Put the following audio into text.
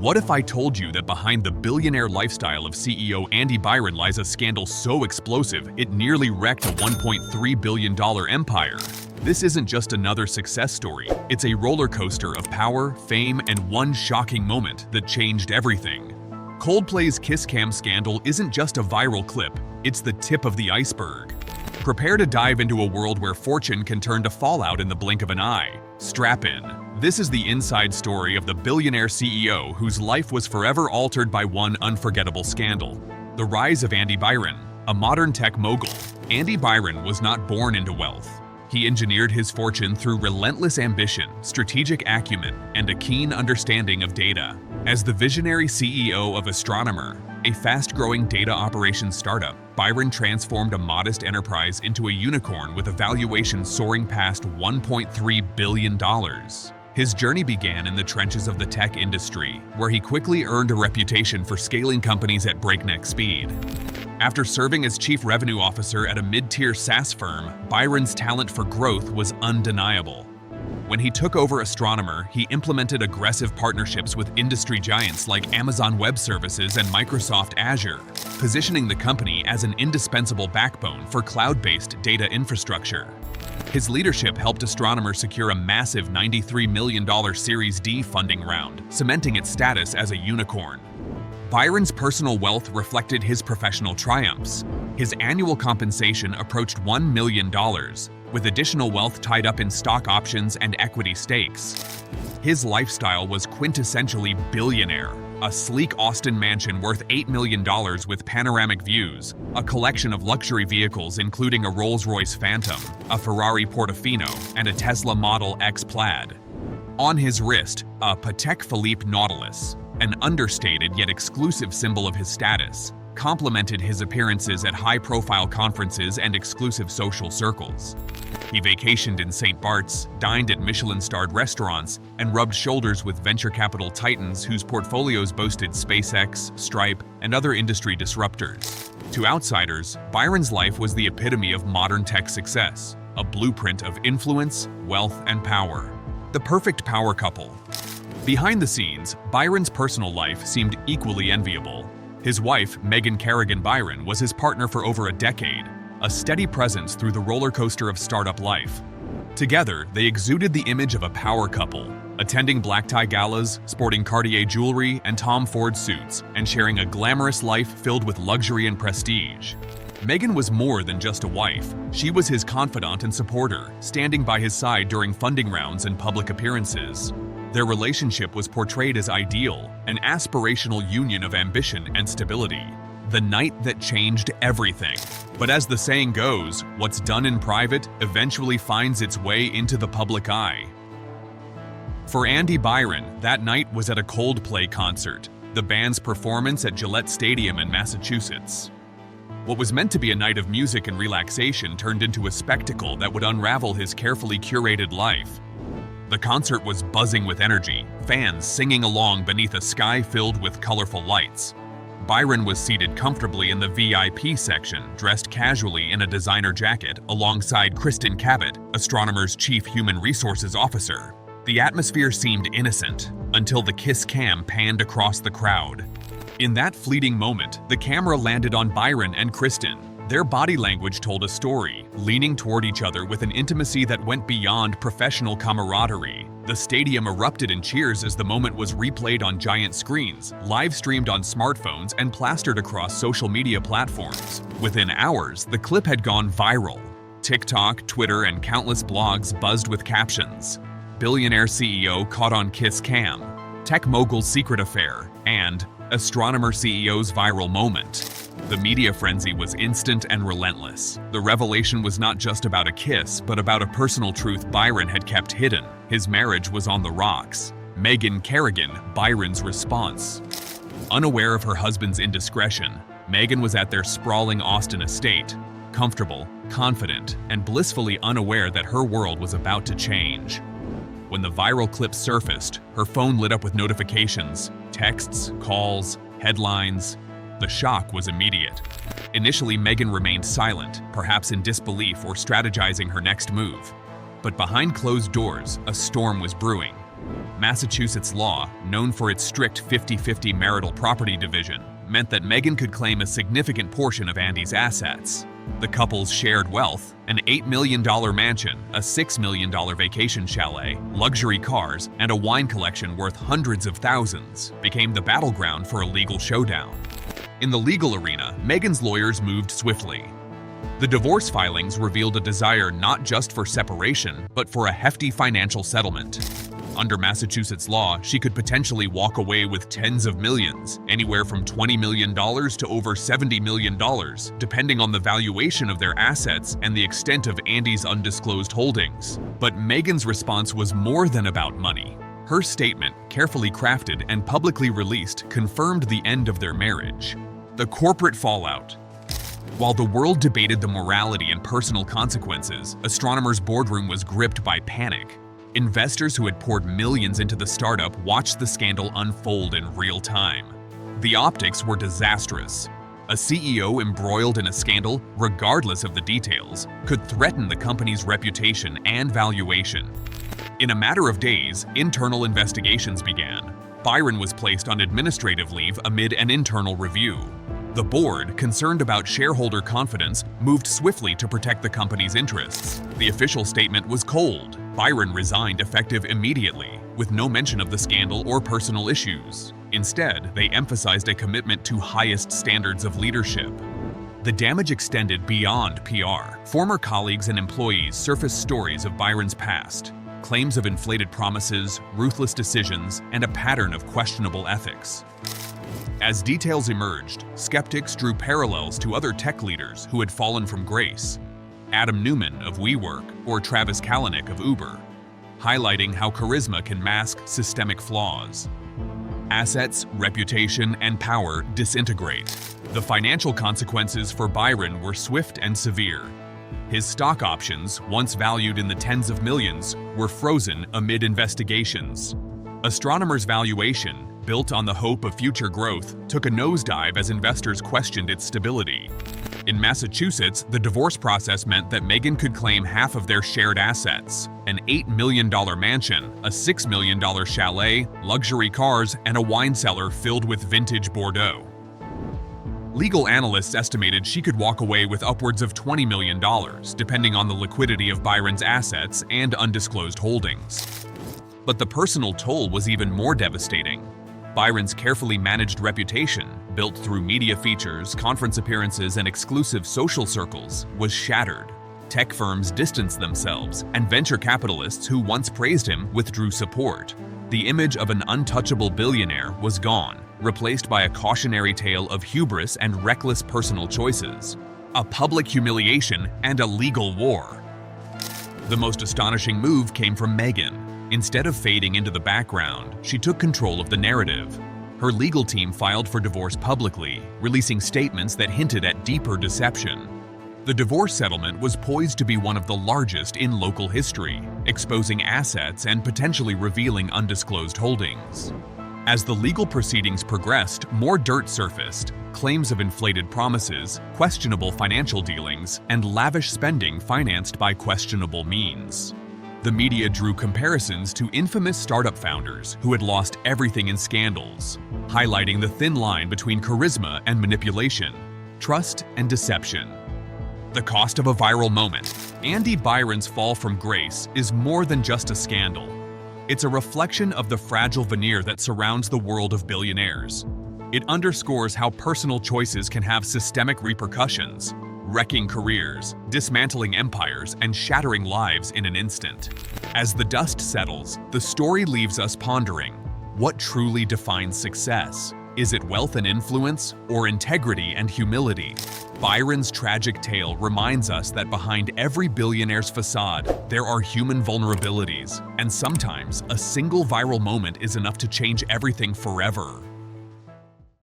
What if I told you that behind the billionaire lifestyle of CEO Andy Byron lies a scandal so explosive it nearly wrecked a $1.3 billion empire? This isn't just another success story, it's a roller coaster of power, fame, and one shocking moment that changed everything. Coldplay's Kiss Cam scandal isn't just a viral clip, it's the tip of the iceberg. Prepare to dive into a world where fortune can turn to fallout in the blink of an eye. Strap in. This is the inside story of the billionaire CEO whose life was forever altered by one unforgettable scandal. The rise of Andy Byron, a modern tech mogul. Andy Byron was not born into wealth. He engineered his fortune through relentless ambition, strategic acumen, and a keen understanding of data. As the visionary CEO of Astronomer, a fast-growing data operations startup, Byron transformed a modest enterprise into a unicorn with a valuation soaring past $1.3 billion. His journey began in the trenches of the tech industry, where he quickly earned a reputation for scaling companies at breakneck speed. After serving as chief revenue officer at a mid-tier SaaS firm, Byron's talent for growth was undeniable. When he took over Astronomer, he implemented aggressive partnerships with industry giants like Amazon Web Services and Microsoft Azure, positioning the company as an indispensable backbone for cloud-based data infrastructure. His leadership helped Astronomer secure a massive $93 million Series D funding round, cementing its status as a unicorn. Byron's personal wealth reflected his professional triumphs. His annual compensation approached $1 million, with additional wealth tied up in stock options and equity stakes. His lifestyle was quintessentially billionaire, a sleek Austin mansion worth $8 million with panoramic views, a collection of luxury vehicles including a Rolls-Royce Phantom, a Ferrari Portofino, and a Tesla Model X Plaid. On his wrist, a Patek Philippe Nautilus, an understated yet exclusive symbol of his status, complemented his appearances at high-profile conferences and exclusive social circles. He vacationed in St. Bart's, dined at Michelin-starred restaurants, and rubbed shoulders with venture capital titans whose portfolios boasted SpaceX, Stripe, and other industry disruptors. To outsiders, Byron's life was the epitome of modern tech success, a blueprint of influence, wealth, and power. The perfect power couple. Behind the scenes, Byron's personal life seemed equally enviable. His wife, Megan Kerrigan Byron, was his partner for over a decade, a steady presence through the roller coaster of startup life. Together, they exuded the image of a power couple, attending black tie galas, sporting Cartier jewelry and Tom Ford suits, and sharing a glamorous life filled with luxury and prestige. Megan was more than just a wife. She was his confidant and supporter, standing by his side during funding rounds and public appearances. Their relationship was portrayed as ideal, an aspirational union of ambition and stability. The night that changed everything. But as the saying goes, what's done in private eventually finds its way into the public eye. For Andy Byron, that night was at a Coldplay concert, the band's performance at Gillette Stadium in Massachusetts. What was meant to be a night of music and relaxation turned into a spectacle that would unravel his carefully curated life. The concert was buzzing with energy, fans singing along beneath a sky filled with colorful lights. Byron was seated comfortably in the VIP section, dressed casually in a designer jacket, alongside Kristen Cabot, Astronomer's chief human resources officer. The atmosphere seemed innocent, until the Kiss Cam panned across the crowd. In that fleeting moment, the camera landed on Byron and Kristen. Their body language told a story, leaning toward each other with an intimacy that went beyond professional camaraderie. The stadium erupted in cheers as the moment was replayed on giant screens, live-streamed on smartphones, and plastered across social media platforms. Within hours, the clip had gone viral. TikTok, Twitter, and countless blogs buzzed with captions. Billionaire CEO caught on Kiss Cam, Tech mogul's secret affair, and Astronomer CEO's viral moment. The media frenzy was instant and relentless. The revelation was not just about a kiss, but about a personal truth Byron had kept hidden. His marriage was on the rocks. Megan Kerrigan, Byron's response. Unaware of her husband's indiscretion, Megan was at their sprawling Austin estate, comfortable, confident, and blissfully unaware that her world was about to change. When the viral clip surfaced, her phone lit up with notifications, texts, calls, headlines. The shock was immediate. Initially, Megan remained silent, perhaps in disbelief or strategizing her next move. But behind closed doors, a storm was brewing. Massachusetts law, known for its strict 50-50 marital property division, meant that Meghan could claim a significant portion of Andy's assets. The couple's shared wealth, an $8 million mansion, a $6 million vacation chalet, luxury cars, and a wine collection worth hundreds of thousands, became the battleground for a legal showdown. In the legal arena, Meghan's lawyers moved swiftly. The divorce filings revealed a desire not just for separation, but for a hefty financial settlement. Under Massachusetts law, she could potentially walk away with tens of millions, anywhere from $20 million to over $70 million, depending on the valuation of their assets and the extent of Andy's undisclosed holdings. But Meghan's response was more than about money. Her statement, carefully crafted and publicly released, confirmed the end of their marriage. The corporate fallout. While the world debated the morality and personal consequences, Astronomer's boardroom was gripped by panic. Investors who had poured millions into the startup watched the scandal unfold in real time. The optics were disastrous. A CEO embroiled in a scandal, regardless of the details, could threaten the company's reputation and valuation. In a matter of days, internal investigations began. Byron was placed on administrative leave amid an internal review. The board, concerned about shareholder confidence, moved swiftly to protect the company's interests. The official statement was cold. Byron resigned effective immediately, with no mention of the scandal or personal issues. Instead, they emphasized a commitment to highest standards of leadership. The damage extended beyond PR. Former colleagues and employees surfaced stories of Byron's past, claims of inflated promises, ruthless decisions, and a pattern of questionable ethics. As details emerged, skeptics drew parallels to other tech leaders who had fallen from grace. Adam Neumann of WeWork or Travis Kalanick of Uber, highlighting how charisma can mask systemic flaws. Assets, reputation, and power disintegrate. The financial consequences for Byron were swift and severe. His stock options, once valued in the tens of millions, were frozen amid investigations. Astronomer's valuation, built on the hope of future growth, took a nosedive as investors questioned its stability. In Massachusetts, the divorce process meant that Meghan could claim half of their shared assets: an $8 million mansion, a $6 million chalet, luxury cars, and a wine cellar filled with vintage Bordeaux. Legal analysts estimated she could walk away with upwards of $20 million, depending on the liquidity of Byron's assets and undisclosed holdings. But the personal toll was even more devastating. Byron's carefully managed reputation, built through media features, conference appearances, and exclusive social circles, was shattered. Tech firms distanced themselves, and venture capitalists who once praised him withdrew support. The image of an untouchable billionaire was gone, replaced by a cautionary tale of hubris and reckless personal choices, a public humiliation, and a legal war. The most astonishing move came from Meghan. Instead of fading into the background, she took control of the narrative. Her legal team filed for divorce publicly, releasing statements that hinted at deeper deception. The divorce settlement was poised to be one of the largest in local history, exposing assets and potentially revealing undisclosed holdings. As the legal proceedings progressed, more dirt surfaced: claims of inflated promises, questionable financial dealings, and lavish spending financed by questionable means. The media drew comparisons to infamous startup founders who had lost everything in scandals, highlighting the thin line between charisma and manipulation, trust and deception. The cost of a viral moment. Andy Byron's fall from grace is more than just a scandal. It's a reflection of the fragile veneer that surrounds the world of billionaires. It underscores how personal choices can have systemic repercussions, wrecking careers, dismantling empires, and shattering lives in an instant. As the dust settles, the story leaves us pondering: what truly defines success? Is it wealth and influence, or integrity and humility? Byron's tragic tale reminds us that behind every billionaire's facade, there are human vulnerabilities, and sometimes a single viral moment is enough to change everything forever.